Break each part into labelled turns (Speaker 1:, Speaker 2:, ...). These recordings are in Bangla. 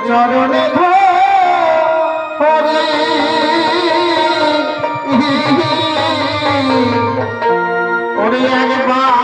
Speaker 1: চরণে ধরি ওরে একবার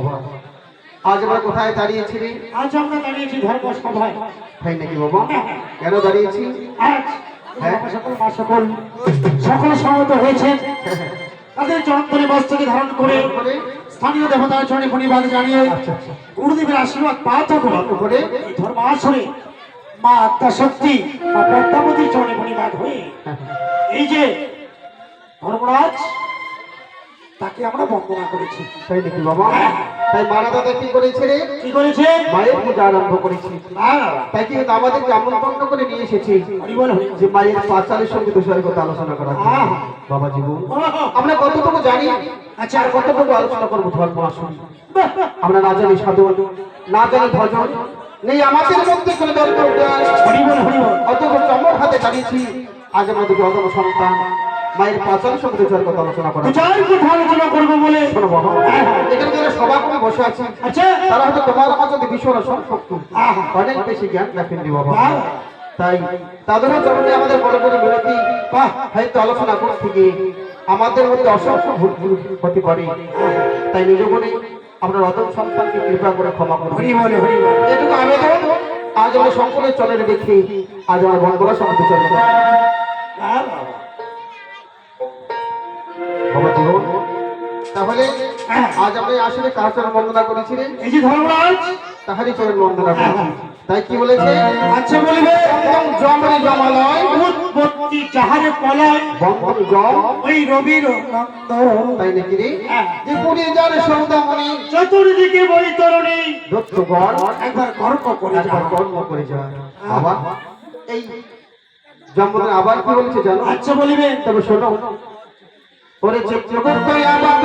Speaker 1: বাবা, আজ আমরা কোথায় দাঁড়িয়েছি রে?
Speaker 2: আজ আমরা দাঁড়িয়েছি ধর্ম সভায়।
Speaker 1: তাই নাকি বাবা? কেন দাঁড়িয়েছি?
Speaker 2: আজ সকল সমবেত হয়েছেন, তাদের চরণতলে বস্ত্রকে ধারণ করে স্থানীয় দেবতার চরণে প্রণিপাত জানিয়ে গুরুদেবের আশীর্বাদ প্রার্থনা করে এই ধর্ম আসরে মা আত্মাশক্তি মা পদ্মাবতীর চরণে প্রণিপাত হয়ে এই যে ধর্মরাজ তাকে আমরা বন্দনা করেছি।
Speaker 1: তাই নাকি বাবা? তাই মারা দাদা কি করেছে রে?
Speaker 2: কি করেছে?
Speaker 1: মায়ের পূজা আরম্ভ করেছি। তাই কি আমাদেরকে আমন্ত্রণ করে নিয়ে এসেছি যে মায়ের পাঁচালের সঙ্গে বিষয়ের কথা আলোচনা করা বাবা জীবন। আমরা কতটুকু জানি, আচ্ছা, আর কতটুকু আলোচনা করবো ধর্ম আসন। আমরা না জানি সাধু, না জানি ভজন, নেই আমাদের মধ্যে কোনো দত্ত অতটুকু চমক হাতে দাঁড়িয়েছি। আজ আমাদের অদম সন্তান মায়ের পাঁচাল সঙ্গে বিষয়ের কথা আলোচনা করা
Speaker 2: আলোচনা করবো বলে
Speaker 1: শোনো বাবা, এখানে যারা সভা করে বসে আছে তারা হয়তো তোমার আমার যদি বিশ্বর শক্তি অনেক বেশি জ্ঞান রাখেন বাবা। তাই তাদেরও চরণে আমাদের বড় বড় বিরতি বা হয়তো আলোচনা করতে গিয়ে আমাদের মধ্যে অসংখ্য ভুল হতে পারে। তাই নিজ মনে আপনার অদম সন্তানকে কৃপা করে ক্ষমা করুন এটুকু আবেদন আজ আমরা সকলের চলে দেখি। আজ আমার বন্ধুরা সঙ্গে চলে বাবা জীবন। তাহলে আজ আমরা আসলে কার চরণ বন্দনা করেছিলেন?
Speaker 2: এই যে ধর্মরাজ
Speaker 1: তাহারই চরণ বন্দনা করেছি। তাই কি বলেছে?
Speaker 2: আচ্ছা বলিবে
Speaker 1: জমরে জমালয়
Speaker 2: উৎপত্তি যাহারে পলয়
Speaker 1: বন্ধন জম
Speaker 2: ওই রবির নন্দ।
Speaker 1: তাই নাকি রে? যে পুরী যার সৌদামণি
Speaker 2: চতুর্দিকে বৈতরণী
Speaker 1: দত্তগণ
Speaker 2: একবার কর্ম করে
Speaker 1: একবার কর্ম করে যায়। বাবা এই জমরে আবার কি বলেছে জানো?
Speaker 2: আচ্ছা বলিবে
Speaker 1: তবে শোনো, ওরে চিত্রগুপ্ত আবার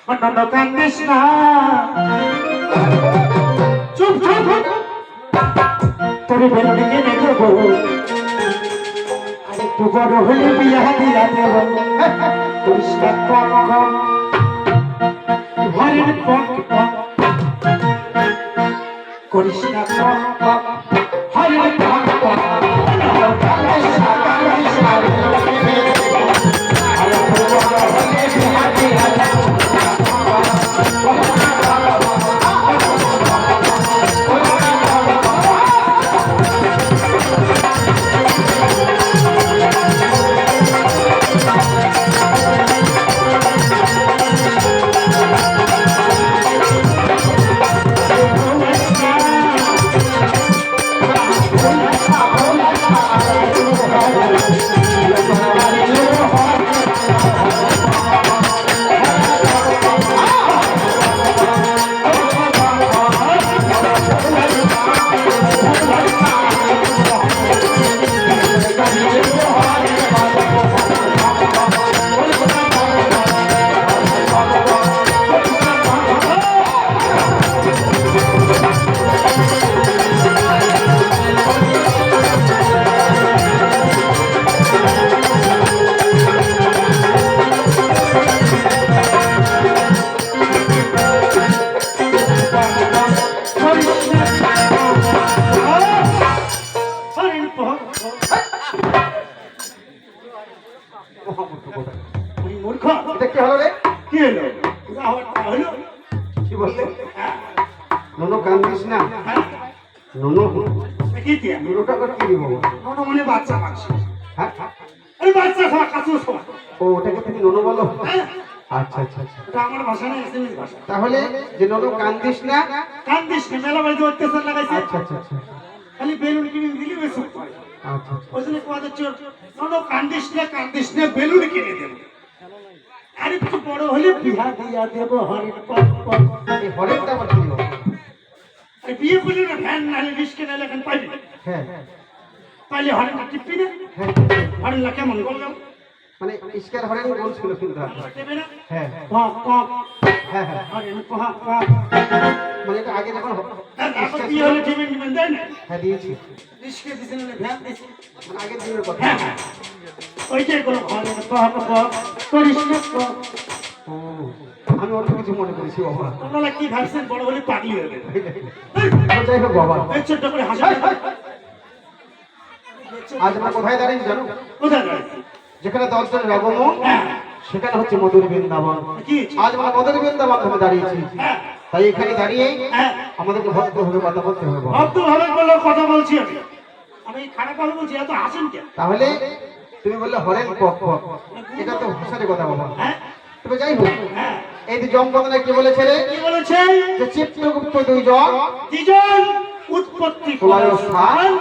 Speaker 2: নন্দ কান্দিস না, চুপ চুপ, তোর বেলুনি কিনে দেব, আর একটু বড় হলে বিয়া দিয়া দেব, করিস না পক পক, ঘরের পক পক, করিস না পক পক, ঘরের পক পক, কান্দিস না, কান্দিস না, আর একটু বড় হলে বিয়া দিয়া দেব। মূর্খ,
Speaker 1: এটা কি হলো রে?
Speaker 2: কি হলো? হলো
Speaker 1: কি বললে? নুনু কান্দিস না,
Speaker 2: হ্যাঁ,
Speaker 1: নুনু
Speaker 2: কি দিয়া?
Speaker 1: নুনুটা করে কি দিব?
Speaker 2: মনে মনে বাচ্চা মাছ,
Speaker 1: হ্যাঁ
Speaker 2: এই বাচ্চা খাওয়া কাছু খাওয়া,
Speaker 1: ও ওটাকে তুমি নুনু বলো?
Speaker 2: হ্যাঁ,
Speaker 1: আচ্ছা আচ্ছা আচ্ছা।
Speaker 2: এটা আমার ভাষা না, এসএমএস ভাষা।
Speaker 1: তাহলে যে নুনু কান্দিস না,
Speaker 2: কান্দিস না, মেলা বাড়িতে অত্যাচার লাগাইছে,
Speaker 1: আচ্ছা আচ্ছা আচ্ছা
Speaker 2: খালি বেলুন কিনে দিলি ওই চুপ করে।
Speaker 1: আচ্ছা আচ্ছা।
Speaker 2: ওই জন্য কোয়াদের চোর, কান্দিস না, বেলুন কিনে দেব, আর একটু বড় হলে বিয়া দিয়া দেব, হরেন পক পক।
Speaker 1: এই হরেকটা আবার কি হলো?
Speaker 2: আর বিয়ে করলে না ভ্যান নাহলে রিস্কে নাহলে এখন পাইবি,
Speaker 1: হ্যাঁ
Speaker 2: পাইলে হরেনটা টিপবি না,
Speaker 1: হ্যাঁ,
Speaker 2: হরেনটা কেমন করলাম
Speaker 1: মানে ইস্কার হরেন বলছিল কিন্তু আপনার।
Speaker 2: দেবে না,
Speaker 1: হ্যাঁ
Speaker 2: পক পক,
Speaker 1: হ্যাঁ হ্যাঁ,
Speaker 2: হরেন পক পক।
Speaker 1: মানে এটা আগে যখন
Speaker 2: তারপর বিয়ে হলে টিপেন দেয় না,
Speaker 1: হ্যাঁ দিয়েছি,
Speaker 2: রিস্কে দিছে না ভ্যান দিছে,
Speaker 1: মানে আগের দিনের কথা।
Speaker 2: হ্যাঁ হ্যাঁ, ওইটাই করো, হরেন পক পক, করিস না পক।
Speaker 1: ও, আমি অন্য কিছু মনে করেছি বাবা।
Speaker 2: তোমরা কি ভাবছেন বড় হলে পাগলি হয়ে যাবে?
Speaker 1: যাই হোক বাবা,
Speaker 2: এই ছোট্ট করে হাসা,
Speaker 1: আজ আমরা কোথায় দাঁড়িয়ে জানো?
Speaker 2: কোথায় দাঁড়াচ্ছি?
Speaker 1: যেখানে 10 জনের আগমন,
Speaker 2: হ্যাঁ,
Speaker 1: সেখানে হচ্ছে মধুর বৃন্দাবন।
Speaker 2: কি?
Speaker 1: আজ আমরা মধুর বৃন্দাবন ধরে দাঁড়িয়েছি,
Speaker 2: হ্যাঁ,
Speaker 1: তাই এখানে দাঁড়িয়ে
Speaker 2: হ্যাঁ,
Speaker 1: আমাদেরকে ভক্তভাবে কথা বলতে হবে বাবা।
Speaker 2: ভদ্রভাবে বললো কথা বলছি আমি, আমি খারাপ ভাবে বলছি, এত হাসেন কেন?
Speaker 1: তাহলে তুমি বললে হরেন পক পক, এটা তো ভাষার কথা বাবা।
Speaker 2: হ্যাঁ,
Speaker 1: তবে যাই হোক,
Speaker 2: হ্যাঁ,
Speaker 1: এই যে জমবদনে কি বলেছে রে?
Speaker 2: কি বলেছে?
Speaker 1: যে চিত্রগুপ্ত দুইজন
Speaker 2: দ্বিজন উৎপত্তি
Speaker 1: প্রলয়
Speaker 2: স্থান
Speaker 1: স্থান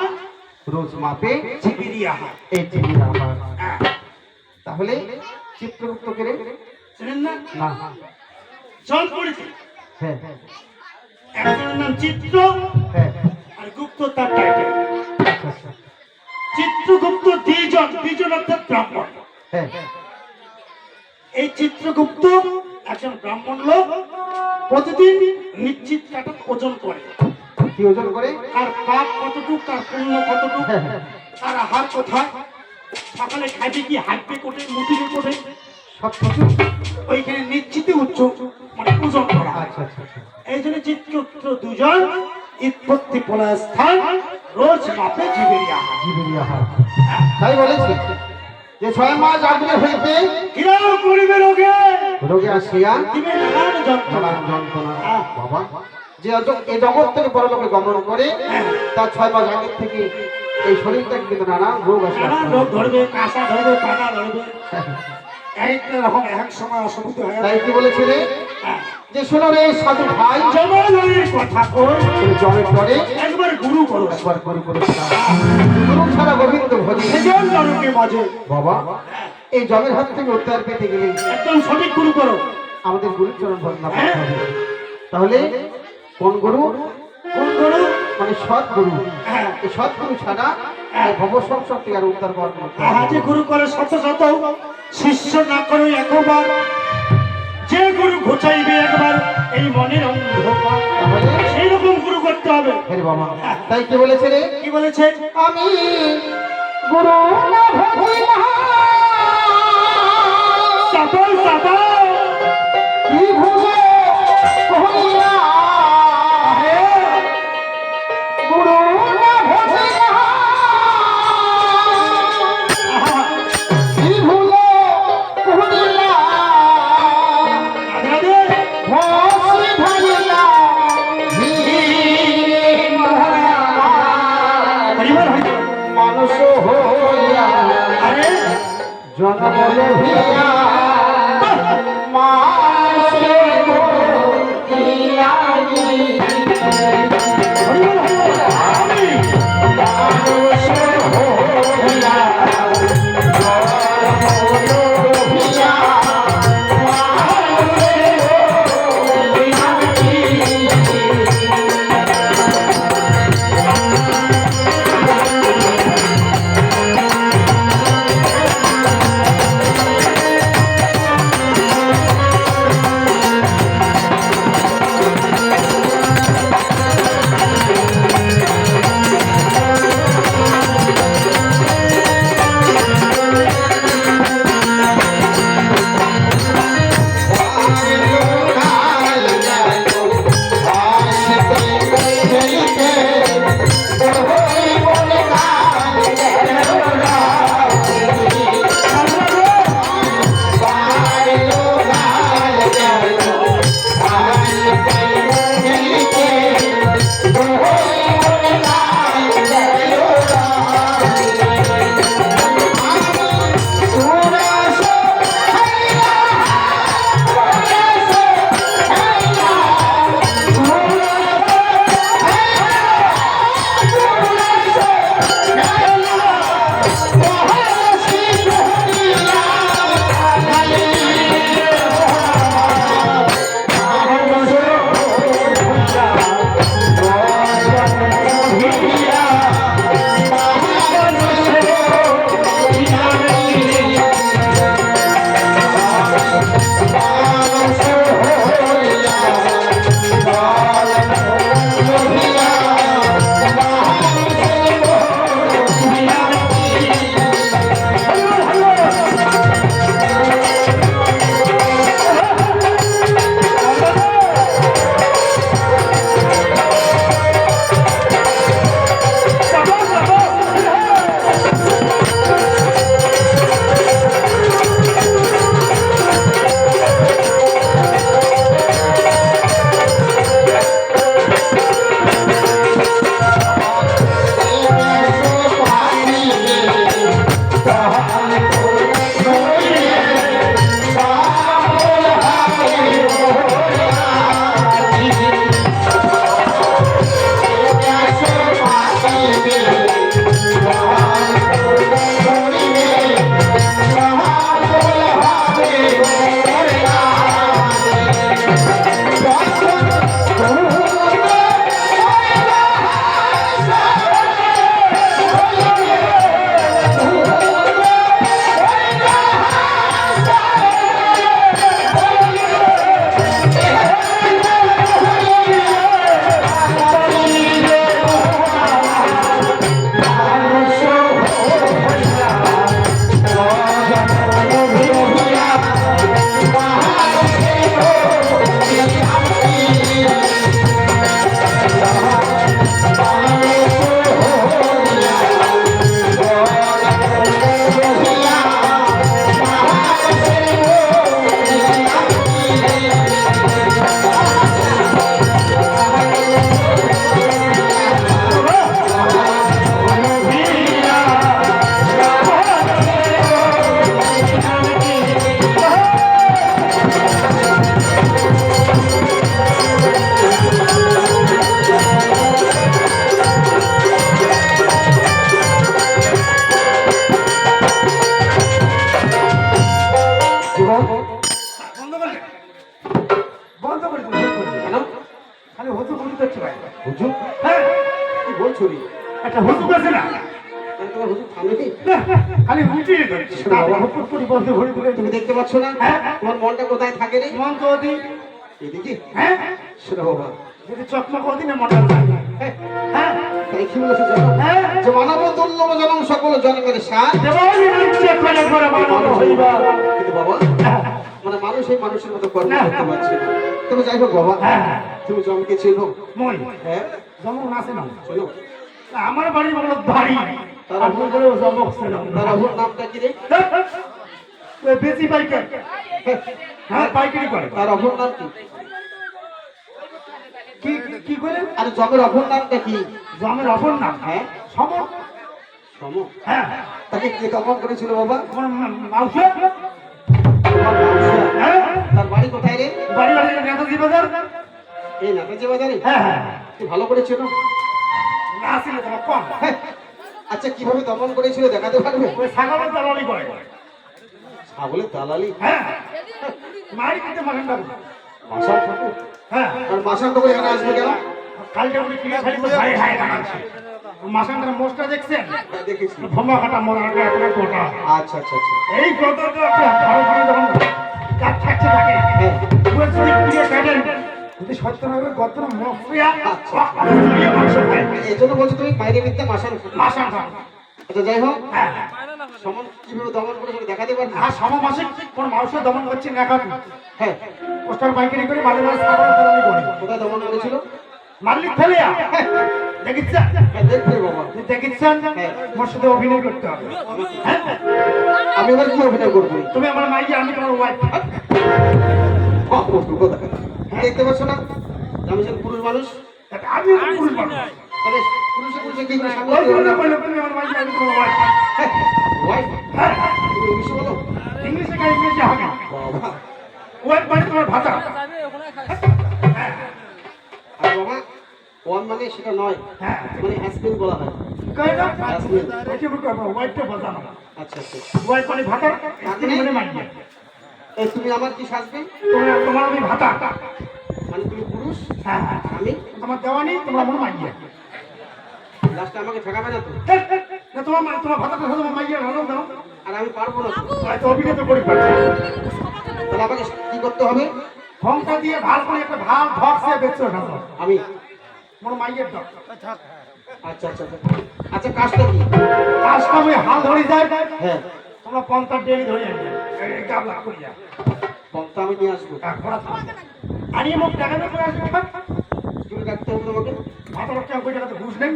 Speaker 1: রোজ মাপে
Speaker 2: জীবিরিয়া।
Speaker 1: এই টিভির আবার।
Speaker 2: হ্যাঁ,
Speaker 1: তাহলে চিত্রগুপ্ত কে রে?
Speaker 2: শুনেন না?
Speaker 1: না,
Speaker 2: জল পড়েছে,
Speaker 1: হ্যাঁ
Speaker 2: একজনের নাম চিত্র,
Speaker 1: হ্যাঁ,
Speaker 2: আর গুপ্ত তার টাইটেল।
Speaker 1: আচ্ছা আচ্ছা,
Speaker 2: চিত্রগুপ্ত দ্বিজন অর্থাৎ ব্রাহ্মণ।
Speaker 1: হ্যাঁ
Speaker 2: এই চিত্রগুপ্ত একজন ব্রাহ্মণ লোক, প্রতিদিন নিশ্চিত কাটা ওজন করে,
Speaker 1: কি ওজন করে?
Speaker 2: আর পাপ কতটুকু, তার পুণ্য কতটুকু,
Speaker 1: হ্যাঁ হ্যাঁ,
Speaker 2: তার আহার কোথায়, সকালে খাইবে কি, হাঁটবে কোটে, মুটিবে কোটে,
Speaker 1: সব কিছু।
Speaker 2: ওইখানে নিশ্চিতে উচ্চ মানে ওজন করা হয়।
Speaker 1: আচ্ছা আচ্ছা আচ্ছা,
Speaker 2: এই জন্য চিত্রগুপ্ত দুজন উৎপত্তি প্রলয় স্থান রোজ মাপে জীবেরিয়া।
Speaker 1: জীবের আহার। তাই বলেছি যে 6 মাস আগে হইতে
Speaker 2: কিরাও করিবে রোগে,
Speaker 1: রোগে আসিয়া
Speaker 2: দিবে নানান যন্ত্রণা।
Speaker 1: নানান যন্ত্রণা। বাবা, যে এই জগৎ থেকে পরলোকে গমন করে তার 6 মাস আগের থেকে এই শরীরটাকে কিন্তু নানান রোগ আসে।
Speaker 2: নানান রোগ ধরবে, কাঁসা ধরবে, পাকা ধরবে, এক রকম এক সময় অসুবিধা হয়ে
Speaker 1: তাই কি বলেছিলে যে শোনো রে সাধু ভাই,
Speaker 2: জমালয়ের কথা কই,
Speaker 1: তুমি জমের পরে
Speaker 2: একবার গুরু করো,
Speaker 1: একবার করে করে গুরু ছাড়া গোবিন্দ ভজি।
Speaker 2: সেজন জনকে মাঝে
Speaker 1: বাবা, এই জমের হাত থেকে উদ্ধার পেতে গেলে
Speaker 2: একদম সঠিক গুরু করো।
Speaker 1: আমাদের গুরুচরণ বন্দনা করতে হবে। তাহলে কোন গুরু?
Speaker 2: কোন গুরু?
Speaker 1: মানে সৎ গুরু।
Speaker 2: হ্যাঁ,
Speaker 1: এই সৎ গুরু ছাড়া এই ভব সংসার থেকে আর উদ্ধার করা সম্ভব নয়।
Speaker 2: যে গুরু করে শত শত, শিষ্য না করে একবার, যে গুরু ঘোচাই
Speaker 1: ভাগ্যের বাবা। তাই কি বলেছে রে?
Speaker 2: কি বলেছে?
Speaker 1: আমি গুরু না ভজিলা
Speaker 2: সাবল সাবল
Speaker 1: কি ভুলে কহিলা হে গুরু না ভজিলা কি ভুলে কহিলা
Speaker 2: রাধে
Speaker 1: ভসি ধাইলা
Speaker 2: হরিবল হরিবল।
Speaker 1: মানুষ হইয়া
Speaker 2: আরে
Speaker 1: জন্ম লভিয়া মাসে মরিয়ানি
Speaker 2: হরিবল হরিবল। আমি
Speaker 1: মানুষ হইয়া জন্ম লভিয়া মাসে হুজুর
Speaker 2: হ্যাঁ
Speaker 1: কি বলছো রে?
Speaker 2: একটা হুজুর আছে না
Speaker 1: তাহলে তোমার হুজুর থামেনি?
Speaker 2: খালি উঠিয়ে দিচ্ছে হুজুর করে বলতে ঘুরে ঘুরে
Speaker 1: তুমি দেখতে পাচ্ছ না
Speaker 2: হ্যাঁ।
Speaker 1: তোমার মনটা কোথায় থাকে রে?
Speaker 2: মন তো ওদি
Speaker 1: এদিকে?
Speaker 2: হ্যাঁ
Speaker 1: শোনো বাবা,
Speaker 2: যদি চকমক অধীনে মডেল হ্যাঁ
Speaker 1: তাই কি বলেছে জানো?
Speaker 2: হ্যাঁ
Speaker 1: যে মানব দুর্লভ জনম সকল জনমের সার।
Speaker 2: দেবালি নিচে করে করে মানব হইবা।
Speaker 1: কিন্তু বাবা মানে মানুষ এই মানুষের মতো কর্ম করতে পারছে না। তবে যাই হোক বাবা, তুমি জমকে ছিল
Speaker 2: মই
Speaker 1: হ্যাঁ
Speaker 2: জমক নাছে না
Speaker 1: শোনো,
Speaker 2: আমার বাড়ি বড় বাড়ি
Speaker 1: তার
Speaker 2: আপনি বলে জমক ছিল
Speaker 1: তার অপর নামটা কি রে?
Speaker 2: ওই বেশি পাইকার হ্যাঁ পাইকারি করে
Speaker 1: তার অপর নাম কি?
Speaker 2: কি কি করে
Speaker 1: আরে জমের অপর নামটা কি?
Speaker 2: জমের অপর নাম
Speaker 1: হ্যাঁ
Speaker 2: সম
Speaker 1: সম।
Speaker 2: হ্যাঁ
Speaker 1: তাকে কে দমন করেছিল বাবা?
Speaker 2: আমার মাউসে
Speaker 1: তোমার মাউসা।
Speaker 2: হ্যাঁ
Speaker 1: তার বাড়ি কোথায় রে?
Speaker 2: বাড়ি বাড়ি নেতাজি বাজার
Speaker 1: এই নাটাজি বাজারে?
Speaker 2: হ্যাঁ হ্যাঁ
Speaker 1: কি ভালো করেছিল?
Speaker 2: না ছিল তোমার কম
Speaker 1: আচ্ছা কিভাবে দমন করেছিল দেখাতে পারবে?
Speaker 2: ওই ছাগলের দালালি করে
Speaker 1: ছাগলের দালালি?
Speaker 2: হ্যাঁ মারি কিন্তু মারেন না
Speaker 1: মাসার ঠাকুর?
Speaker 2: হ্যাঁ
Speaker 1: আর মাসার ঠাকুর এখানে আসবে কেন?
Speaker 2: কালকে উনি কিনে খালি তো ভাই হায় বানাচ্ছে মাসানটার মোস্টটা দেখছেন
Speaker 1: হ্যাঁ, দেখেছি।
Speaker 2: ভোমা কাটা মরাটা একটা গোটা
Speaker 1: আচ্ছা আচ্ছা আচ্ছা
Speaker 2: এই গোটা তো একটা ভালো ভালো যখন কাট থাকছে থাকে
Speaker 1: হ্যাঁ
Speaker 2: পুরো যদি কিনে কাটেন যদি সত্যনারায়ণ গতর মফিয়া
Speaker 1: আচ্ছা।
Speaker 2: মাংস খায়
Speaker 1: এই জন্য বলছি তুমি বাইরে মিথ্যা মাসার ঠাকুর।
Speaker 2: মাসানটা
Speaker 1: আচ্ছা যাই হোক,
Speaker 2: হ্যাঁ
Speaker 1: সমন কিভাবে দমন করেছিল দেখাতে পারবে?
Speaker 2: আর সমমাসিক কোন মাংস দমন করছে না কাট
Speaker 1: হ্যাঁ
Speaker 2: পোস্টার পাইকারি করে মাঝে মাঝে ছাগল দমন করে
Speaker 1: কোথায় দমন করেছিল?
Speaker 2: মালিক ফেলিয়া দেখিচ্ছেন
Speaker 1: হ্যাঁ দেখবে বাবা।
Speaker 2: দেখিচ্ছেন মোর সাথে অভিনয় করতে হবে হ্যাঁ
Speaker 1: আমি এবার কি অভিনয় করবো?
Speaker 2: তুমি আমার মাইকে আমি তোমার ওয়াইফ
Speaker 1: দেখতে পাচ্ছ না আমি যে পুরুষ মানুষ?
Speaker 2: আমি পুরুষ মানুষ
Speaker 1: তাহলে পুরুষে পুরুষে কি করে সামনে
Speaker 2: ওই জন্য বললাম তুমি আমার মাইকে আমি তোমার ওয়াইফ
Speaker 1: ওয়াইফ?
Speaker 2: হ্যাঁ
Speaker 1: তুমি ইংলিশে বলো?
Speaker 2: ইংলিশে কাজ ইংলিশে হবে
Speaker 1: বাবা
Speaker 2: ওয়াইফ মানে তোমার ভাতা
Speaker 1: আর বাবা ওয়ান মানে সেটা নয়,
Speaker 2: হ্যাঁ
Speaker 1: মানে হ্যাসবেন্ড বলা হয়।
Speaker 2: কই না ওইটা বলতে হবে ওয়াইফটা বাজানো
Speaker 1: আচ্ছা আচ্ছা।
Speaker 2: ওয়াইফ মানে ভাতা তুমি মানে মাইকে
Speaker 1: এই তুমি আমার কি সাজবে?
Speaker 2: তোমার আমি ভাতা
Speaker 1: মানে তুমি পুরুষ
Speaker 2: হ্যাঁ
Speaker 1: আমি
Speaker 2: তোমার দেওয়ানি তোমার আমার মাইকে
Speaker 1: লাস্টে আমাকে ঠেকাবে না তো?
Speaker 2: না তোমার ভাতাটা সাথে আমার মাইকে ভালো দাও
Speaker 1: আর আমি পারবো না তো।
Speaker 2: হয়তো অভিনয় তো করি পারছি
Speaker 1: তাহলে আমাকে কি করতে হবে?
Speaker 2: ফোনটা দিয়ে ভাল করে একটা ভাল ধক্সে বেচছো না
Speaker 1: আমি
Speaker 2: মোর মাইয়ের দাও
Speaker 1: আচ্ছা আচ্ছা আচ্ছা আচ্ছা কাজটা কি?
Speaker 2: কাজটা আমি হাল ধরে যাই
Speaker 1: হ্যাঁ
Speaker 2: তোমরা 50 ডেরি ধরে আনবে এই গাবলা করিয়া
Speaker 1: পন্থা আমি নিয়ে আসবো।
Speaker 2: আনি মুখ দেখাতে করে আসবে
Speaker 1: তুমি ডাকতে হবে তোমাকে?
Speaker 2: ভাতা রক্ষা কই টাকা তো ঘুষ নেই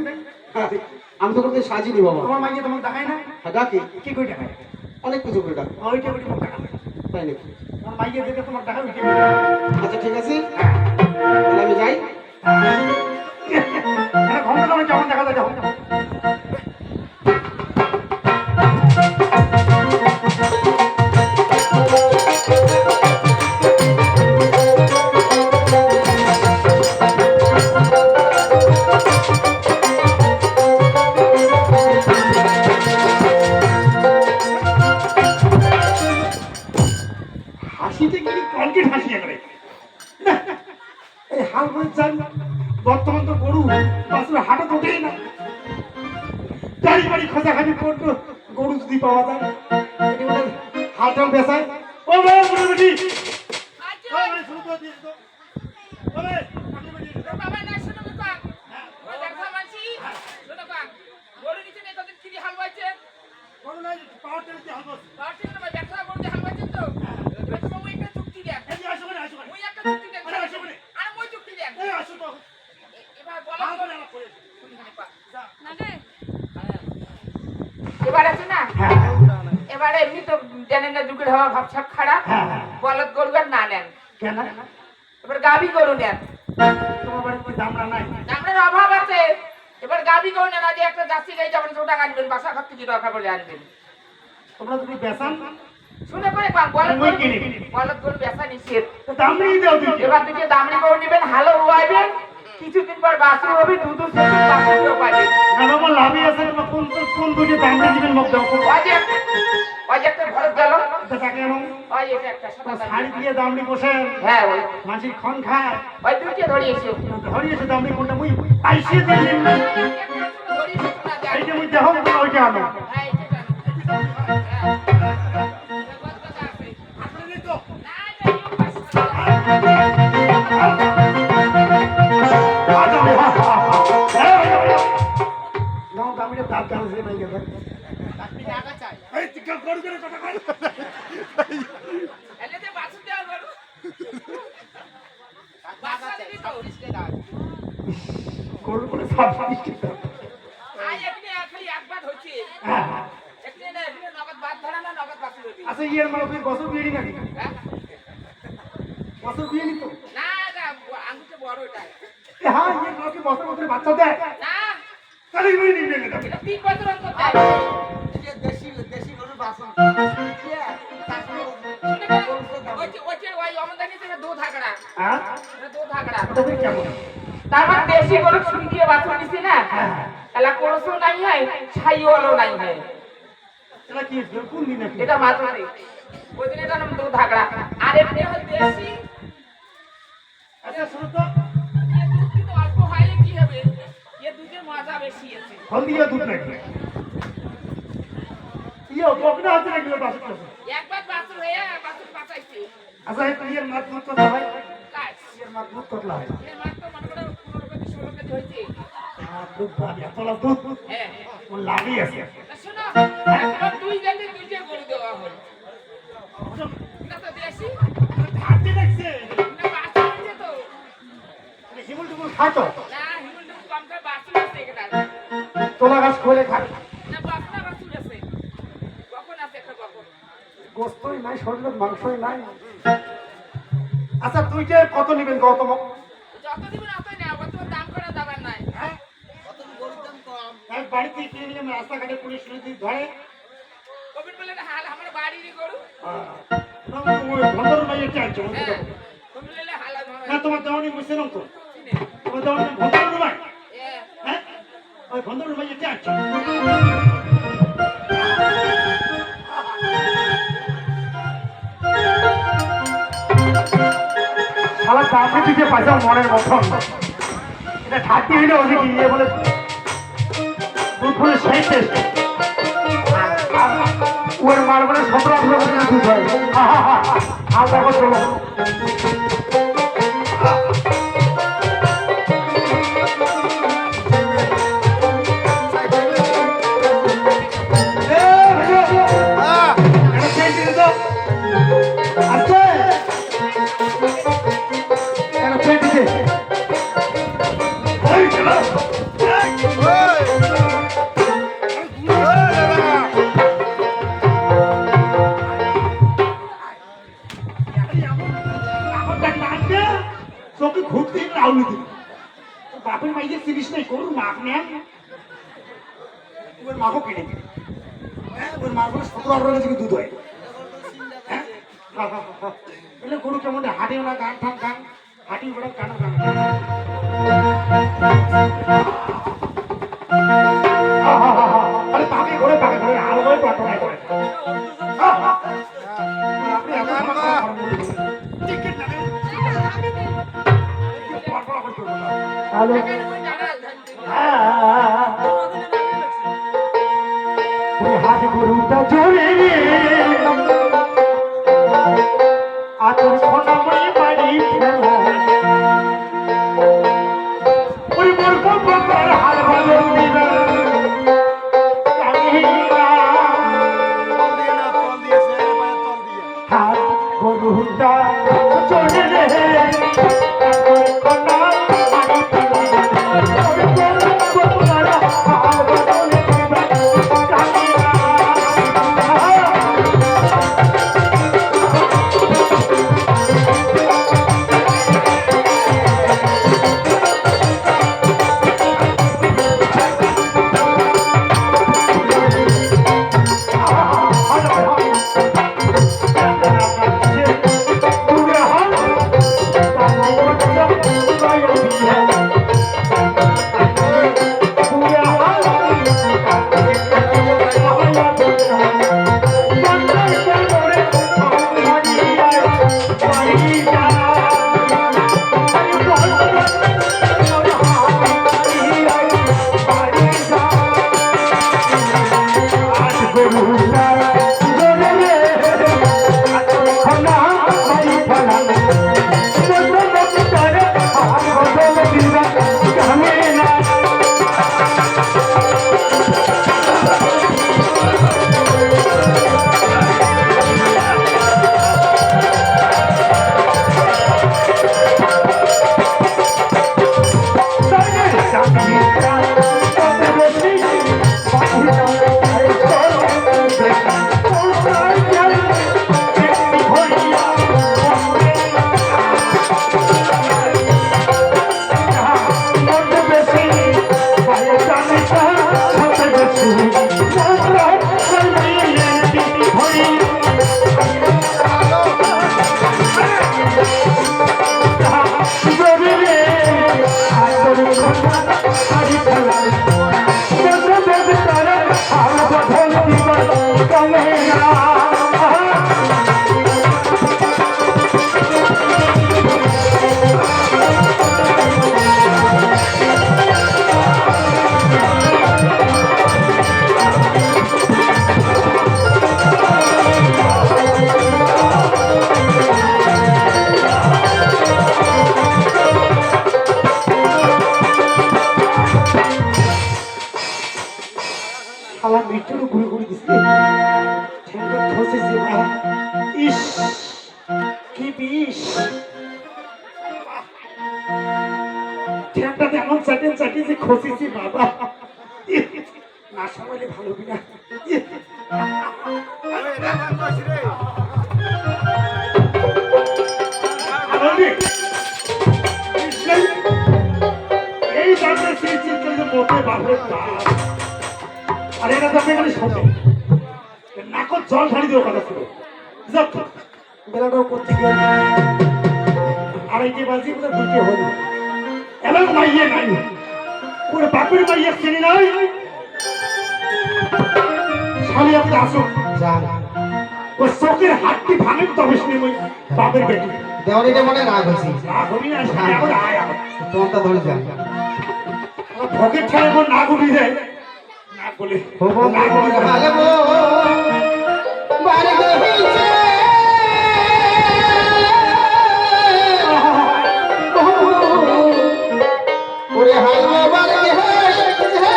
Speaker 1: আরে, আমি তো কোনো সাজিনি বাবা।
Speaker 2: তোমার মাইয়ে তোমাকে দেখায় না
Speaker 1: হ্যাঁ ডাকি,
Speaker 2: কি কই টাকা
Speaker 1: অনেক কিছু করে ডাকি।
Speaker 2: ওইটা ওইটা মুখ টাকা
Speaker 1: তাই নাকি?
Speaker 2: তোমার মাইয়ে দেখে তোমার টাকা উঠে
Speaker 1: আচ্ছা ঠিক আছে, তাহলে আমি যাই।
Speaker 2: ঘন্টা তোমার কেমন দেখা যায় যখন হাসিতে কি কলকেট হাসি করে এই হাল করে চান বর্তমান তো গরু বাসুর হাটে ওঠেই না গাড়ি বাড়ি খোঁজাখানি করতো গরু যদি পাওয়া যায় হালটাল বেসায় ও ভাই মোটামুটি
Speaker 3: বাবা না শুনো বাবা ওই দেখা মানছি শুনো বাবা গরু নিচে নেই তোদের কিরি হালবাইছে পাওয়ার টেনে না দেখা গরু হালবাইছে তো এবার তুমি ওই একটা চুক্তি দেন ওই একটা চুক্তি দেন আর মই চুক্তি দেন এবার বলো এবার আছে না এবারে এমনি তো জানেন না যুগের হওয়া ভাবসাব খারাপ বলদ গরু আর না নেন
Speaker 2: কেন
Speaker 3: এবার গাভী গরু নেন
Speaker 2: তোমার বাড়িতে দামড়া নাই
Speaker 3: দামের অভাব আছে এবার গাভী গরু নেন আজ একটা জার্সি গাই যাবেন ছোটা আনবেন বাসা ঘর থেকে দরকার বলে আনবেন
Speaker 2: তোমরা যদি বেসান
Speaker 3: শুনে করে পান বলদ
Speaker 2: মই
Speaker 3: গরু
Speaker 2: কিনি।
Speaker 3: বলদ গরু বেচা নিষেধ
Speaker 2: দামড়ি দাও তুমি
Speaker 3: এবার দুটো দামড়ি গরু নেবেন হালো উয়াইবেন কিছুদিন পর বাসু হবে দুধ সেদিন বাসুও পাবেন
Speaker 2: না আমার লাভই আছে তোমার কোন দুটো দামড়ি দিবেন মুখ দাও
Speaker 3: ওই যে একটা ঘর গেল
Speaker 2: টাকা কেন
Speaker 3: ওই এটা একটা সাদা
Speaker 2: শাড়ি দিয়ে দামড়ি বসে
Speaker 3: হ্যাঁ ওই
Speaker 2: মাঝির খন খায়
Speaker 3: ওই দুটো ধরিয়েছি
Speaker 2: ধরিয়েছে দামড়ি কোনটা মুই আইসে দিলাম
Speaker 3: ধরিয়েছি না যায়
Speaker 2: এইটা মুই দেখো ওইটা আনো
Speaker 3: হ্যাঁ এটা না
Speaker 2: গরুর বলে সাপ বৃষ্টি দাও।
Speaker 3: খালি একবার হচ্ছে
Speaker 2: হ্যাঁ
Speaker 3: এখানে না এখানে নগদ বাদ ধরা না নগদ বাকি রবি
Speaker 2: আচ্ছা ইয়ের মানে তুই বছর বিয়ে নি নাকি বছর বিয়ে নি তো
Speaker 3: না না আঙ্গুতে বড় ওটা
Speaker 2: হ্যাঁ ইয়ের মানে কি বছর বছর বাচ্চা দেয়
Speaker 3: না
Speaker 2: তাহলে বিয়ে নি নিয়ে যাবে
Speaker 3: এটা 3 বছর অন্তর দেয়
Speaker 4: দেশি গরুর বাসন
Speaker 3: ওই আমদানি থেকে দুধ হাগড়া
Speaker 2: হ্যাঁ
Speaker 3: দুধ হাগড়া
Speaker 2: তবে কেমন
Speaker 3: তারপর দেশি গরু ছুরি দিয়ে বাছুর নিছে না এলা কোরসও নাই হয় ছাইওয়ালও নাই হয়
Speaker 2: এটা কি কোন দিন নাকি
Speaker 3: এটা মাঝে ওই দিন এটা নাম দুধ হাগড়া আর এমনি হয় দেশি
Speaker 2: আচ্ছা শুনো তো
Speaker 3: এ দুধ কিন্তু অল্প হইলে কি হবে এ দুধের মজা বেশি আছে
Speaker 2: হলদিয়া দুধ নাকি ইয়ে কখনো আছে নাকি বাসন
Speaker 3: একবার বাছুর হয়ে বাছুর বাঁচাইছে
Speaker 2: আচ্ছা এই ইয়ের মাছ মাছ কত হয়
Speaker 3: কাজ
Speaker 2: ইয়ের মাছ মাছ কত হয়
Speaker 3: এর মাত্র মনে করো 15 কেজি 16 কেজি হয়েছে
Speaker 2: দুধ ভাবি এতলা দুধ
Speaker 3: হ্যাঁ
Speaker 2: ও লাগি আছে
Speaker 3: তা শোনো একবার দুই জাতি দুইটা গরু দেওয়া হল না তো দেশি
Speaker 2: হাতে দেখছে
Speaker 3: না বাছুর হয়েছে তো
Speaker 2: হিমুল টুকুল খায় তো
Speaker 3: না হিমুলটুকু কম করে বাছুর আছে এখানে
Speaker 2: তোলা গাছ খোলে খায়
Speaker 3: না বাছুর বাছুর আছে কখন আছে একটা কখন
Speaker 2: গোস্তই নাই শরীরের মাংসই নাই আচ্ছা তুইকে কত নেবেন গৌতম
Speaker 3: যত দিবেন অতই না অত দাম করা যাবার নাই
Speaker 2: এক বাড়িতে কিনে নিলাম রাস্তাঘাটে পুলিশ যদি ধরে
Speaker 3: কবির বলে না হাল আমার বাড়িরই গরু
Speaker 2: ভন্দর ভাই কি আনছো
Speaker 3: হ্যাঁ কবির বলে হাল
Speaker 2: না তোমার দেওয়ানি বুঝছে না তো
Speaker 3: চিনে
Speaker 2: তোমার দেওয়ানি ভন্দর ভাই
Speaker 3: এ
Speaker 2: হ্যাঁ ওই ভন্দর ভাই কি আনছো শালা দামে দিতে পয়সা মনের মতন এটা ঠাটি হইলে ওদিকে ইয়ে বলে দুধ বলে সেই টেস্ট ওর মার বলে 17-18 বছর দুধ হয় আর দেখো চলো চোখে ঘুরতে রাউনি দিল বাপের মাইকে চিনিস নাই করুন মাখ নেন ওর মাখও কেটে গেলে ওর মা বলে 17-18 কেজি দুধ হয় এলে গরু কেমন হাঁটিও না গান ঠান গান হাঁটি বেড়া গান গান আরে পাকে ঘরে আলো করে পাঠনায় করে আপনি এত টিকিট না হ্যালো ওই হাত গরুটা জোরে আতর সোনাময়ী বাড়ি ফেলা ওই মোর গোপর হাল ভালো দিলা হাত গরুটা জোরে শালা মৃত্যুর ঘুরে ঘুরে দিচ্ছে ঠেঙ্গা খসেছে না ইস কি বিষ ঠেঙ্গাতে এমন চাটিয়েছে খসেছি বাবা না সামালে ভালো কিনা এই জানতে সেই চিন্তা মতে বাপরে বাপ আর এটা তো আপনি এখানে শোনে নাকত জল ঢালি দেওয়ার কথা ছিল বেলাটাও করতে গিয়ে আড়াইটে বাজি বোধ দুইটে হল এবার মাইয়ে নাই পুরো বাপের মাইয়ে চিনি নাই স্বামী আপনি আসুন
Speaker 1: যান
Speaker 2: ওর চোখের হাতটি ভাঙেন তবে শুনে ওই বাপের বেটি
Speaker 1: দেওয়ারিটা মনে রাগ হয়েছি
Speaker 2: না করি না এখন আয়
Speaker 1: তোমারটা ধরে যান
Speaker 2: ভোগের ঠায় এমন না ঘুরি যায় না বলে
Speaker 1: ভবন ভালো বাড়ি হইছে ওরে হাইলো বাড়ি হইছে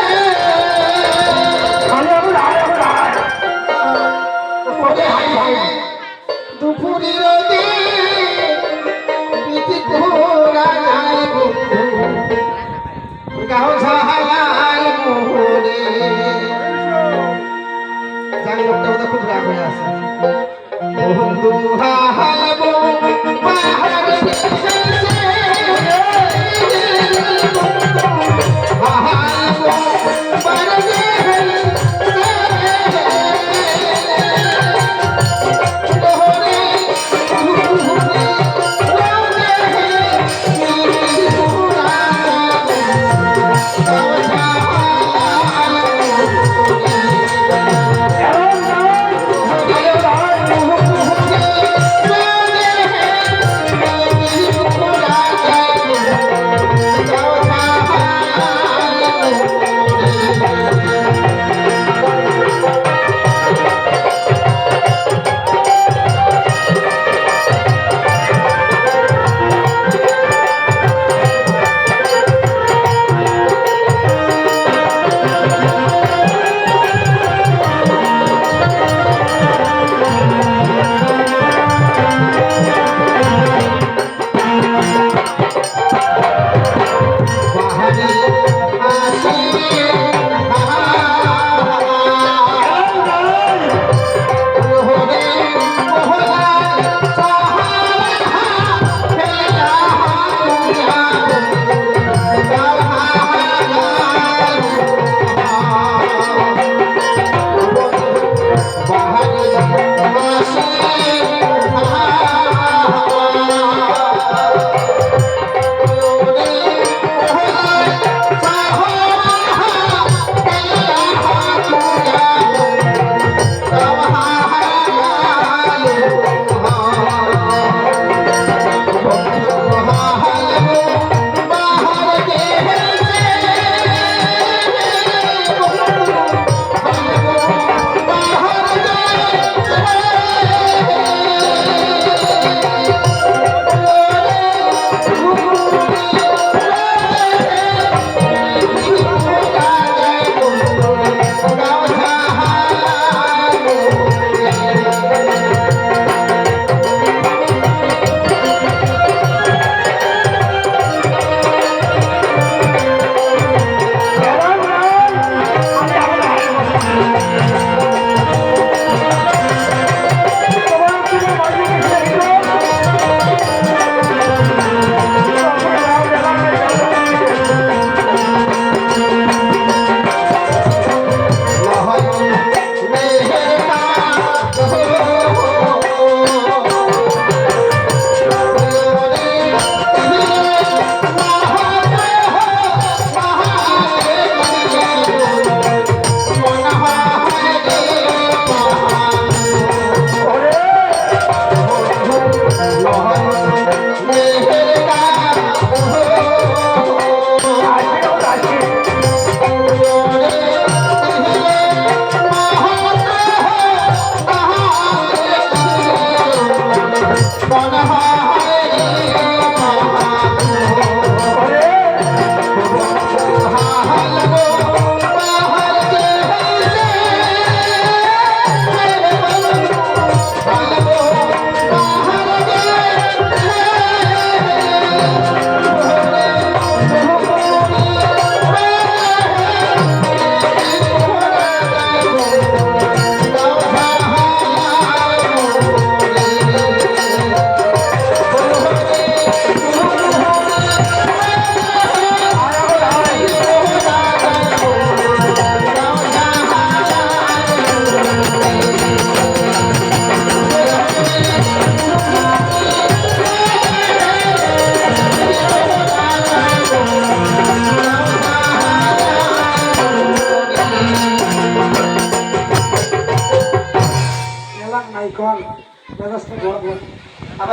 Speaker 1: ওরে হাই দুপুরি রোদে পিঠি কোরা নাই বন্ধু গাও ঝালাই মোহরে জানি লোকটা বোধহয় খুব রাগ হয়ে আছে বন্ধু হালবো পাহাড়ে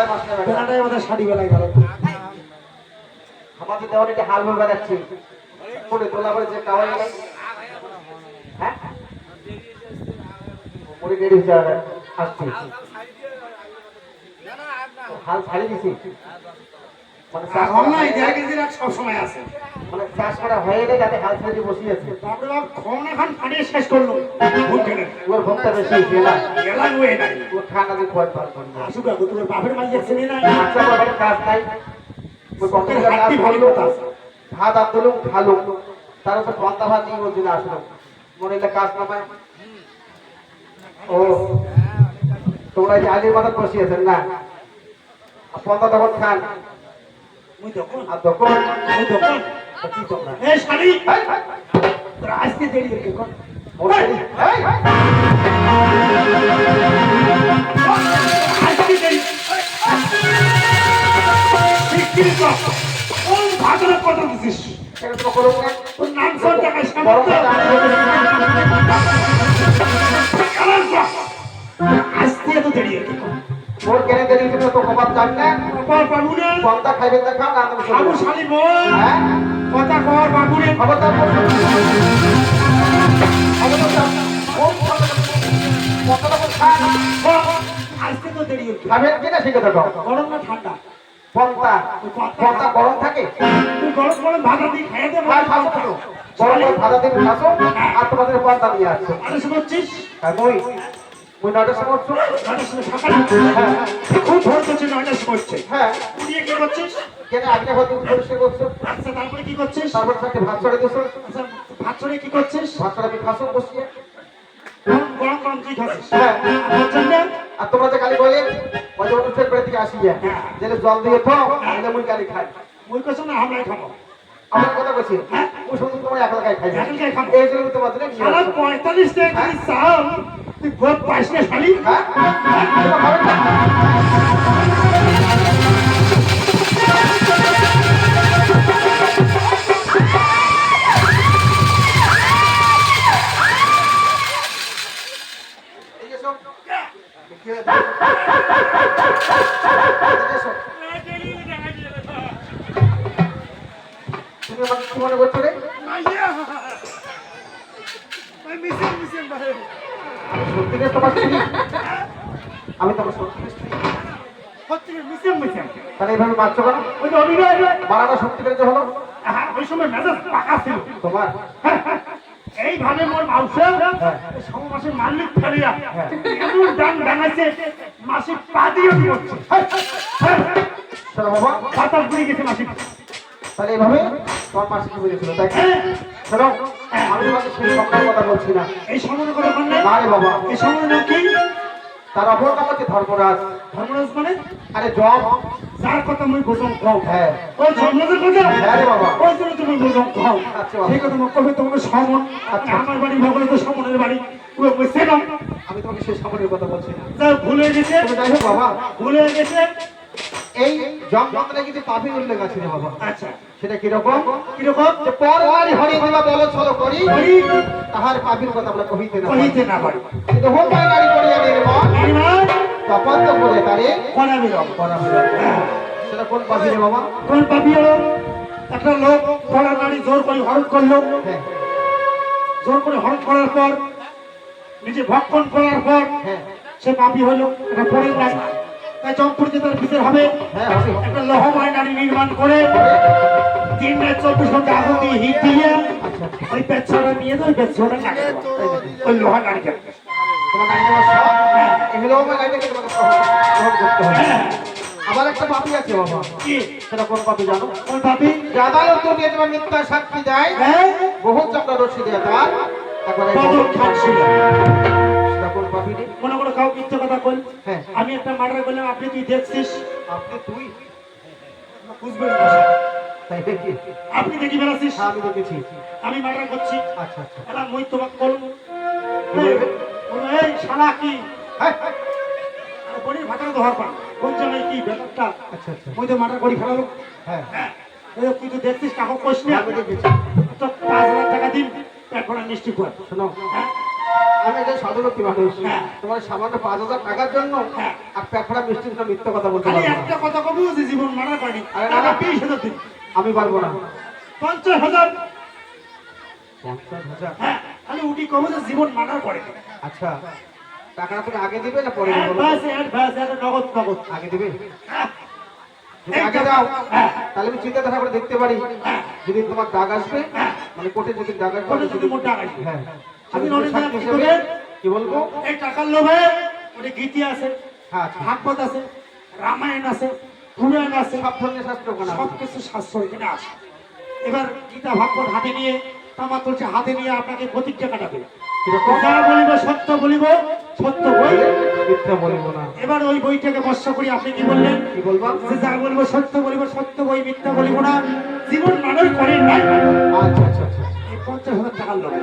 Speaker 1: বেলায় মাছ নেবে না।
Speaker 2: বেলাটাই আমাদের শাড়ি বেলায় গেল।
Speaker 1: আমাদের দেওয়ানিতে হাল ভরে বেড়াচ্ছি করে তোলা করে যে কাওয়াই নেই হ্যাঁ মুড়ি দেরি হচ্ছে আসছি হাল ছাড়ি দিছি মানে চাষ
Speaker 2: এখন
Speaker 1: করা
Speaker 2: না, এই
Speaker 1: হয়ে-
Speaker 2: 1.5 কেজি রাখ সবসময় আছে।
Speaker 1: মানে চাষ করা হয়ে গেলে যাতে হাল ছেড়ে দিয়ে বসিয়েছে
Speaker 2: তারপরে বাপ খন এখন ফাটিয়ে শেষ করলো। ভুল কেনে।
Speaker 1: ওর ভোগটা বেশি গেলা
Speaker 2: এলাই হয়ে নাই।
Speaker 1: ও ঠান্ডা দিয়ে খোয়ার পার করবে
Speaker 2: আসুক এখন তোমার বাপের বাড়ি যাচ্ছে না নাই।
Speaker 1: আচ্ছা বাবার কাজ নাই ওই
Speaker 2: তোর
Speaker 1: বন্ধুরা
Speaker 2: হাতটি
Speaker 1: কাজ
Speaker 2: ভালো
Speaker 1: করলো
Speaker 2: কথা আছে।
Speaker 1: ভাত আন্দোলন খালো তার উপর পন্থা ভাত নিয়ে বলছিল আসলো মনে হলে কাজ না পায় ও তোমরা এই যে আগের কথা বসিয়েছেন না পন্থা তখন খান
Speaker 2: মুই দেখুন,
Speaker 1: আর তখন
Speaker 2: মুই দেখুন।
Speaker 1: কি তোমরা
Speaker 2: এই শাড়ি,
Speaker 1: এই, এই,
Speaker 2: তোরা আসতে দেরি হয়ে গেল।
Speaker 1: ওর এই, এই,
Speaker 2: আসতে দেরি। বিক্রি কর। কোন ভাগের কথা দিছিস?
Speaker 1: এটা তো করুক না
Speaker 2: তোর নাম সব টাকায়
Speaker 1: বড়
Speaker 2: সামর্থ্য।
Speaker 1: কথা
Speaker 2: কালার কর। আসতে এত দেরি হয়ে গেল।
Speaker 1: মোর কেনে দেরি হচ্ছে তো কবাব জান না
Speaker 2: কর বাবুরে,
Speaker 1: পন্থা খাইবেন না খান না তুমি
Speaker 2: আবু শালি বল।
Speaker 1: হ্যাঁ
Speaker 2: কথা কর বাবুরে।
Speaker 1: খবরদার
Speaker 2: আসতে তো দেরি হচ্ছে।
Speaker 1: খাবেন কিনা সে কথা কও
Speaker 2: গরম না ঠান্ডা?
Speaker 1: পন্থা পন্থা গরম থাকে
Speaker 2: তুই গরম গরম ভাত দিয়ে খাইয়ে দে।
Speaker 1: আর খাবো না তো। গরম গরম ভাজা দিন খাসো আর তোমাদের পন্থা নিয়ে আসছো
Speaker 2: আরে শুনছিস?
Speaker 1: আর মই নটার সময় উঠছো
Speaker 2: নয়টার সময় সকালে খুব ভোর করছে, 9টার সময় হচ্ছে।
Speaker 1: হ্যাঁ
Speaker 2: উড়িয়ে কি করছিস?
Speaker 1: কেন আগে হয়তো পরিষ্কার করছো
Speaker 2: আচ্ছা তারপরে কি করছিস?
Speaker 1: তারপর থাকে ভাত ছড়ে দিছো
Speaker 2: আচ্ছা ভাত ছড়িয়ে কি করছিস?
Speaker 1: ভাত ছড়ে আমি খাসো বসিয়ে
Speaker 2: গরম গরম গরম তুই খাচ্ছিস।
Speaker 1: হ্যাঁ
Speaker 2: আর বলছেন না?
Speaker 1: আর তোমরা যে কালি বলে ওই যে অনুষ্ঠান করে থেকে আসি যায় যেন জল দিয়ে থো তাহলে মুই কালি খাই
Speaker 2: মুই কইছ না আমরাই খাবো।
Speaker 1: আমার কথা বলছি ওই শুধু তোমার এক লাগাই খাই
Speaker 2: একাই খাবো।
Speaker 1: এই জন্য তোমার জন্য নিয়ে
Speaker 2: সারা
Speaker 1: আসছি।
Speaker 2: 45 টাকা করে চাল তুই ভোট পাইস না শালি?
Speaker 1: হ্যাঁ তোমরা খাবেন না? এদিকে এসো। এদিকে এসো। এদিকে এসো। তুমি আমাকে কি মনে করছো রে আমি সত্যিকার তোমার স্ত্রী আমি তোমার সত্যিকার স্ত্রী তাহলে এইভাবে মারছো কেন
Speaker 2: ওই যে অভিনয়
Speaker 1: মারাটা সত্যিকার যে হলো
Speaker 2: ওই সময় মেজাজ পাকা ছিল।
Speaker 1: তোমার
Speaker 2: এইভাবে মোর মাউসে সমমাসে মালিক ফেলিয়া এমন ডান ডাঙাইছে মাসিক পা দিয়ে দিচ্ছে।
Speaker 1: শোনো বাবা
Speaker 2: বাতাস ঘুরে গেছে মাসিক।
Speaker 1: তাহলে এইভাবে তোমার মাসে কি বুঝেছিল তাই শোনো আমি তোমাকে সেই সকাল কথা বলছি না
Speaker 2: এই সময় কথা বললে
Speaker 1: না রে বাবা
Speaker 2: এই সময় নাম কি?
Speaker 1: তার অপর নাম হচ্ছে ধর্মরাজ
Speaker 2: ধর্মরাজ মানে
Speaker 1: আরে জম
Speaker 2: যার কথা মুই বুঝম কও।
Speaker 1: হ্যাঁ
Speaker 2: ওই ধর্মরাজের কথা?
Speaker 1: হ্যাঁ রে বাবা
Speaker 2: ওই জন্য তুমি বুঝম কও।
Speaker 1: আচ্ছা বাবা।
Speaker 2: সেই কথা মুখ কবে তোমাকে সমন।
Speaker 1: আচ্ছা।
Speaker 2: আমার বাড়ি ভগলে তো সমনের বাড়ি। ওই বুঝছে না?
Speaker 1: আমি তোমাকে সেই সময়ের কথা বলছি না
Speaker 2: যা ভুলে গেছে,
Speaker 1: তুমি যাই হোক বাবা
Speaker 2: ভুলে গেছে।
Speaker 1: এই জম যন্ত্রে কিন্তু পাপি উল্লেখ আছে রে বাবা
Speaker 2: আচ্ছা
Speaker 1: সেটা কিরকম
Speaker 2: কিরকম?
Speaker 1: যে পর নারী হরি দিবা বল ছলো করি
Speaker 2: ওই
Speaker 1: তাহার পাপির কথা আমরা কহিতে না পারি।
Speaker 2: কহিতে না পারি।
Speaker 1: কিন্তু হোম নারী করিয়া নির্মল
Speaker 2: নির্মাণ
Speaker 1: তপন তো করে তারে
Speaker 2: করা বিরম।
Speaker 1: করাবে সেটা কোন পাপি রে বাবা
Speaker 2: কোন পাপি হলো? একটা লোক পড়া নারী জোর করে হরণ করলো।
Speaker 1: হ্যাঁ
Speaker 2: জোর করে হরণ করার পর নিজে ভক্ষণ করার পর
Speaker 1: হ্যাঁ
Speaker 2: সে পাপি হলো। এটা পড়ে নাই, তাই যন্ত্রকে তার বিচার হবে।
Speaker 1: হ্যাঁ হবে
Speaker 2: একটা লোহময় নারী নির্মাণ করে 3 রাত 24 ঘন্টা আগুন দিয়ে হিট দিয়ে ওই পেছাটা নিয়ে তো ওই পেছাটা লাগে ওই লোহা নারীকে।
Speaker 1: তোমার নারী দেওয়ার সব এগুলো আমার নারীকে তোমাকে গ্রহণ করতে হবে আবার একটা পাপি আছে বাবা
Speaker 2: কি
Speaker 1: সেটা কোন পাপি জানো
Speaker 2: কোন পাপি?
Speaker 1: যে আদালত নিয়ে তোমার মিথ্যা সাক্ষী দেয়
Speaker 2: হ্যাঁ
Speaker 1: বহু চক্র রশি দেয় তার একবারে
Speaker 2: বদর খান ছিল।
Speaker 1: সেটা কোন পাপি রে
Speaker 2: মনে করো কাউ মিথ্যে কথা কই,
Speaker 1: হ্যাঁ
Speaker 2: আমি একটা মার্ডার করলাম, আপনি তুই দেখছিস,
Speaker 1: আপনি তুই
Speaker 2: বুঝবেন না ভাষা।
Speaker 1: তাই দেখি
Speaker 2: আপনি দেখি বেড়াচ্ছিস,
Speaker 1: হ্যাঁ আমি দেখেছি
Speaker 2: আমি মার্ডার করছি।
Speaker 1: আচ্ছা আচ্ছা
Speaker 2: এবার মই তোমাকে বলবো
Speaker 1: বলবে?
Speaker 2: এই শালা কি
Speaker 1: হ্যাঁ, হ্যাঁ।
Speaker 2: বড়ির ভাটারে ধর পান কোন জায়গায় কি ব্যাপারটা?
Speaker 1: আচ্ছা আচ্ছা
Speaker 2: মই তো মার্ডার করি ফেলালো।
Speaker 1: হ্যাঁ
Speaker 2: তুই তো দেখছিস কাকু কইস না,
Speaker 1: আমি দেখেছি
Speaker 2: তো 5,000 টাকা দিন পেট ভরা মিষ্টি খোয়া।
Speaker 1: শোনো
Speaker 2: হ্যাঁ?
Speaker 1: আমি একজন সাধুরক্ষী মানুষ।
Speaker 2: হ্যাঁ।
Speaker 1: তোমার সামান্য 5,000 টাকার জন্য
Speaker 2: হ্যাঁ।
Speaker 1: আর প্যাকড়া মিষ্টির জন্য মিথ্যা কথা বলতে
Speaker 2: খালি
Speaker 1: পারবো
Speaker 2: একটা
Speaker 1: না।
Speaker 2: কথা কবু যে জীবন মারার পারি
Speaker 1: আরে না, না।
Speaker 2: 20,000 দিন
Speaker 1: আমি পারবো না।
Speaker 2: 50,000
Speaker 1: 50,000?
Speaker 2: হ্যাঁ খালি উঠি কবু যে জীবন মারার পরে
Speaker 1: আচ্ছা, টাকাটা তুমি আগে দিবে না পরে দেবে?
Speaker 2: অ্যাডভান্স নগদ নগদ
Speaker 1: আগে দিবে?
Speaker 2: হ্যাঁ।
Speaker 1: যদি আগে দাও
Speaker 2: হ্যাঁ।
Speaker 1: তাহলে আমি চিন্তা ধারা করে দেখতে পারি। যদি তোমার দাগ আসবে, মানে কোর্টে যদি দাগ আসবে,
Speaker 2: কোর্টে যদি মোটা আসবে।
Speaker 1: হ্যাঁ,
Speaker 2: আমি
Speaker 1: আমি
Speaker 2: অনেক
Speaker 1: সাক্ষী
Speaker 2: কি
Speaker 1: হিসেবে
Speaker 2: করবেন?
Speaker 1: কি বলবো?
Speaker 2: এই টাকার লোভে ওটা গীতি আছে,
Speaker 1: হ্যাঁ, আচ্ছা।
Speaker 2: ভাগবত আছে, রামায়ণ আছে, পুরাণ আছে,
Speaker 1: সব ধরনের শাস্ত্র ওখানে আছে।
Speaker 2: সবকিছু শাস্ত্র এখানে আছে। এবার গীতা ভাগবত হাতে নিয়ে তামা তুলছে হাতে নিয়ে আপনাকে প্রতিজ্ঞা কাটাবে।
Speaker 1: কিরকম?
Speaker 2: যা বলিব সত্য বলিব, সত্য বই।
Speaker 1: মিথ্যা বলবো না।
Speaker 2: এবার ওই বইটাকে বর্ষ করি আপনি কি বললেন?
Speaker 1: কি বলবো?
Speaker 2: যে যা বলবো সত্য বলিব, সত্য বই, মিথ্যা বলিব না। জীবন মানুষ করে নাই।
Speaker 1: আচ্ছা আচ্ছা আচ্ছা।
Speaker 2: এই 50,000 টাকার লোক
Speaker 1: হ্যাঁ,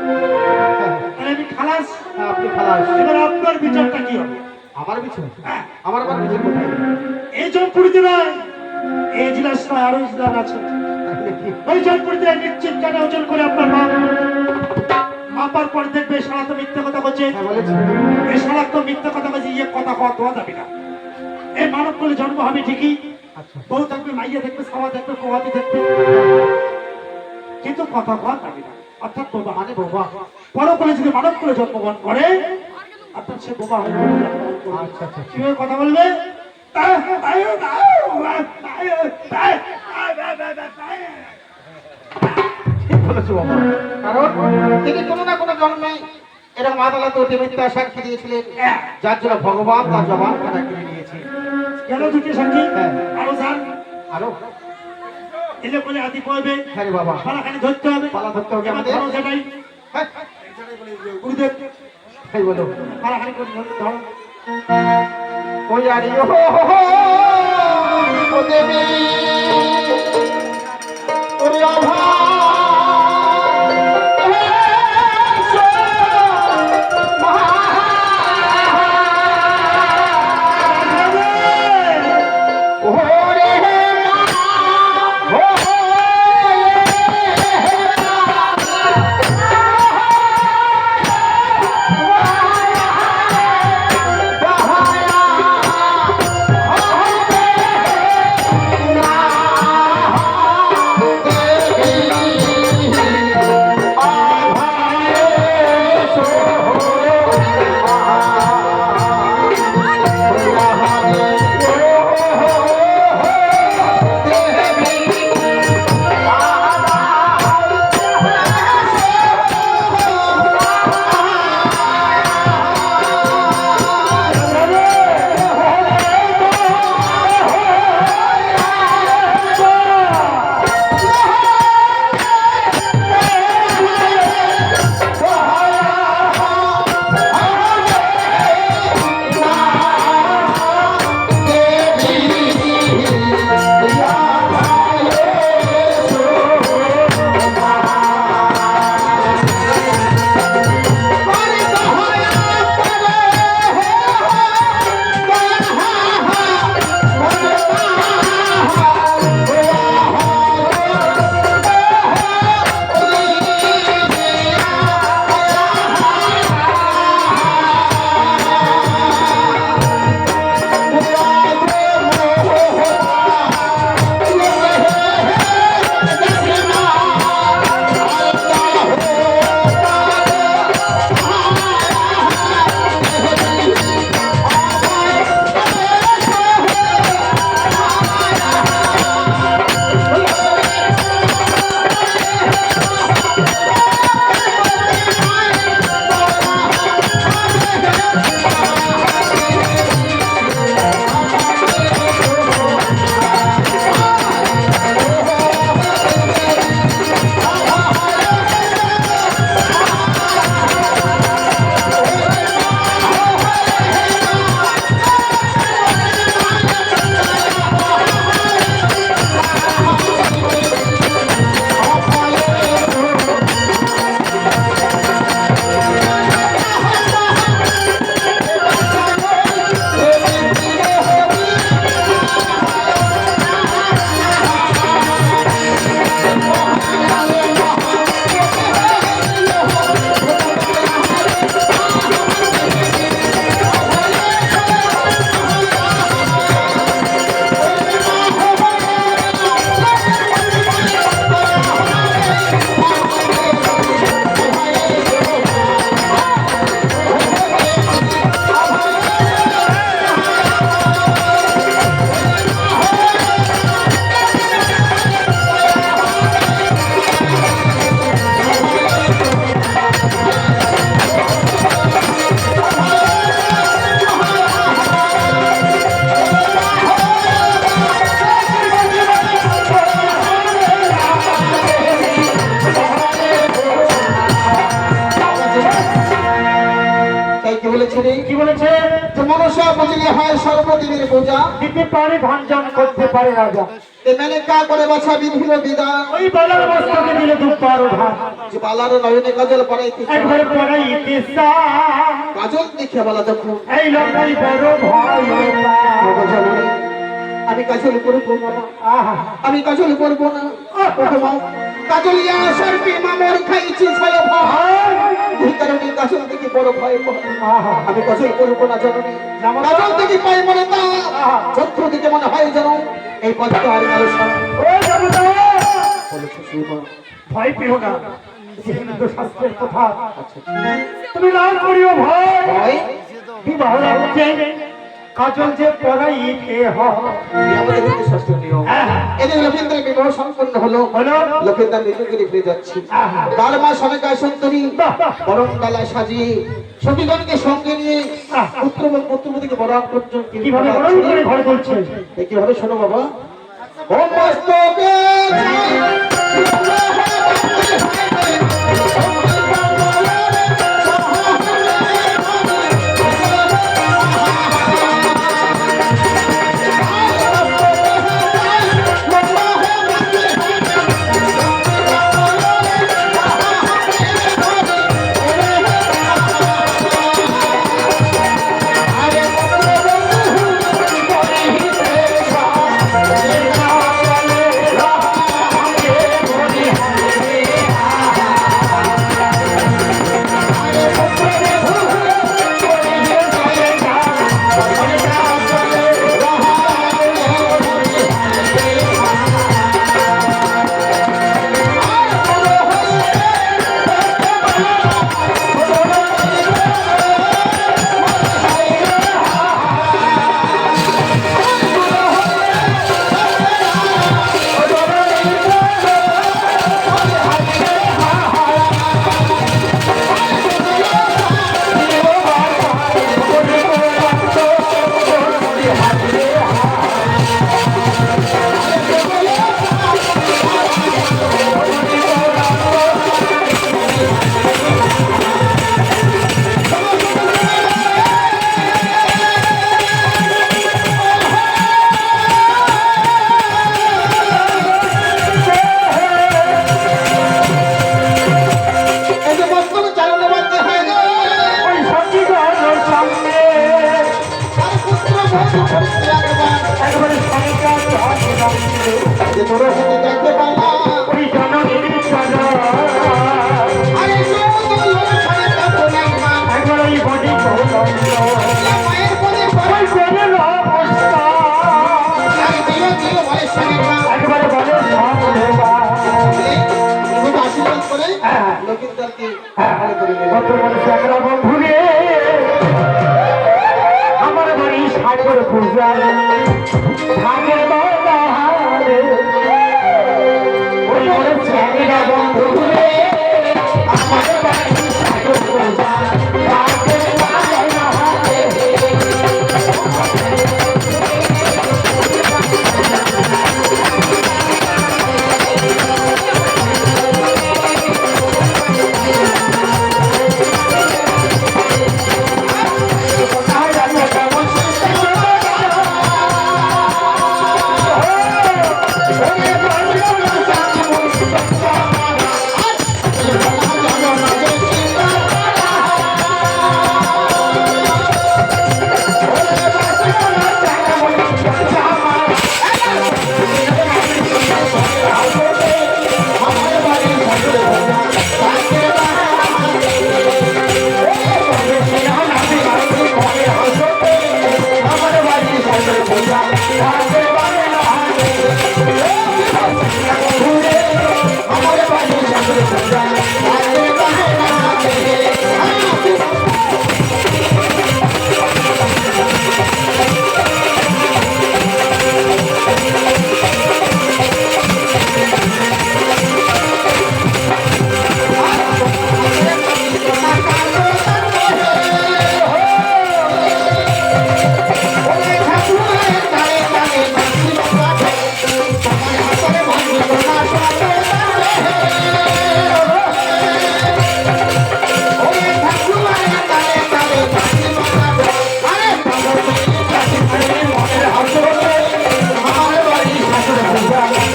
Speaker 2: তাহলে আমি খালাস।
Speaker 1: হ্যাঁ, আপনি খালাস।
Speaker 2: এবার আপনার বিচারটা কি হবে?
Speaker 1: আমার পিছু?
Speaker 2: হ্যাঁ।
Speaker 1: আমার আবার পিছু কোথায়?
Speaker 2: এই জনপুরিতে নয়, এই জেলার নয়, আরো জেলার আছে।
Speaker 1: তাহলে কি?
Speaker 2: ওই জনপুরিতে নিশ্চিত কাটা ওজন করে আপনার মা মাপার পর দেখবে সারা তো মিথ্যা কথা বলছে।
Speaker 1: হ্যাঁ, বলেছি।
Speaker 2: এই সারা তো মিথ্যা কথা বলছে, ইয়ে কথা কওয়া দেওয়া যাবে না। এই মানব বলে জন্ম হবে ঠিকই,
Speaker 1: আচ্ছা।
Speaker 2: বউ থাকবে, মাইয়া দেখবে, খাওয়া দেখবে, কোয়াতে দেখবে, কিন্তু কথা কওয়া যাবে না। অর্থাৎ বোবা মানে বোবা। বড় বলে যদি মানব করে জন্মগ্রহণ করে অর্থাৎ সে বোবা হয়ে জন্মগ্রহণ করবে।
Speaker 1: আচ্ছা আচ্ছা আচ্ছা।
Speaker 2: কিভাবে কথা বলবে?
Speaker 1: ঠিক বলেছো বাবা। কারণ তিনি কোনো না কোনো জন্মে এরকম আদালতে উঠে মিথ্যা সাক্ষী দিয়েছিলেন, যার জন্য ভগবান তার জবান কাটা কিনে নিয়েছে।
Speaker 2: কেন দুটি সাক্ষী?
Speaker 1: হ্যাঁ।
Speaker 2: আরো যান,
Speaker 1: আরো?
Speaker 2: এলে বলে আদি পড়বে,
Speaker 1: হ্যাঁ রে বাবা।
Speaker 2: পালাখানি ধরতে হবে,
Speaker 1: পালা ধরতে হবে
Speaker 2: এবার
Speaker 1: আমাদের।
Speaker 2: ধরো যেটাই
Speaker 1: হ্যাঁ,
Speaker 2: গুরুদেব
Speaker 1: তাই বলো।
Speaker 2: পালাখানি করে ধরো।
Speaker 1: ওই আরে ও দেবী, ওরে অভাব, ওরে মা রে
Speaker 2: কি বলেছে?
Speaker 1: যে মনসা বুঝলে হয় সর্বদিনের পূজা
Speaker 2: দিতে পারে ভাঞ্জন করতে পারে রাজা।
Speaker 1: তে মেনে কা করে বাছা বিধিল বিদান
Speaker 2: ওই বালার মস্তকে দিলে দুপার ভাত,
Speaker 1: যে বালার নয়নে কাজল পরাইতে
Speaker 2: একবার পড়াইতে
Speaker 1: কাজল দেখে বলা যখন
Speaker 2: এই লড়াই বড় ভয়।
Speaker 1: বাবা জানি আমি কাজল করবো না আমি কাজল করবো না ওঠো কাজলিয়া সর্পে মামর খাইছি ছয় ভয় এই কারণে কাজল থেকে বড় ভয় পাই। আমি কাজল করবো না জানি কাজল থেকে পাই মনে তা চন্দ্র দিকে মনে হয় যেন এই পথটা আর কারো সামনে বলেছে সুমা
Speaker 2: ভয় পেও না, হিন্দু শাস্ত্রের কথা। তুমি না করিও ভয়,
Speaker 1: ভয়
Speaker 2: বিবাহ লাগছে কাজল যে পড়াইতে হয়।
Speaker 1: এই আমাদের হিন্দু শাস্ত্রের নিয়ম এদের লক্ষিন্দ্রের বিবাহ সম্পন্ন হলো লক্ষিন্দ্র নিজেকে ফিরে যাচ্ছি তার মা সবাইকে সন্তনী বরং ডালা সাজিয়ে সতীগণকে সঙ্গে নিয়ে পুত্র এবং পুত্রবধূকে বরণ করছেন
Speaker 2: কিভাবে বরণ করে ঘরে তুলছে?
Speaker 1: কিভাবে শোনো বাবা ও মস্তকে
Speaker 2: আমার বাড়ি সাগর পূজা ভাগের বাহারে ওই বলে চ্যাংরা বন্ধু আমার বাড়ি সাগর পূজা ভাগের বাহারে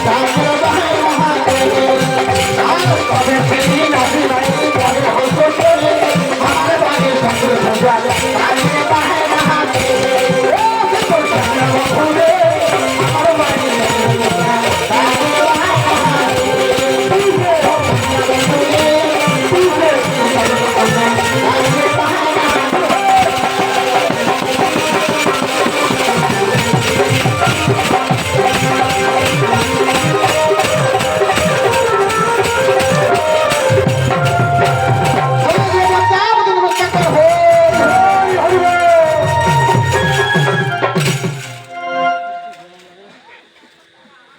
Speaker 1: সামনে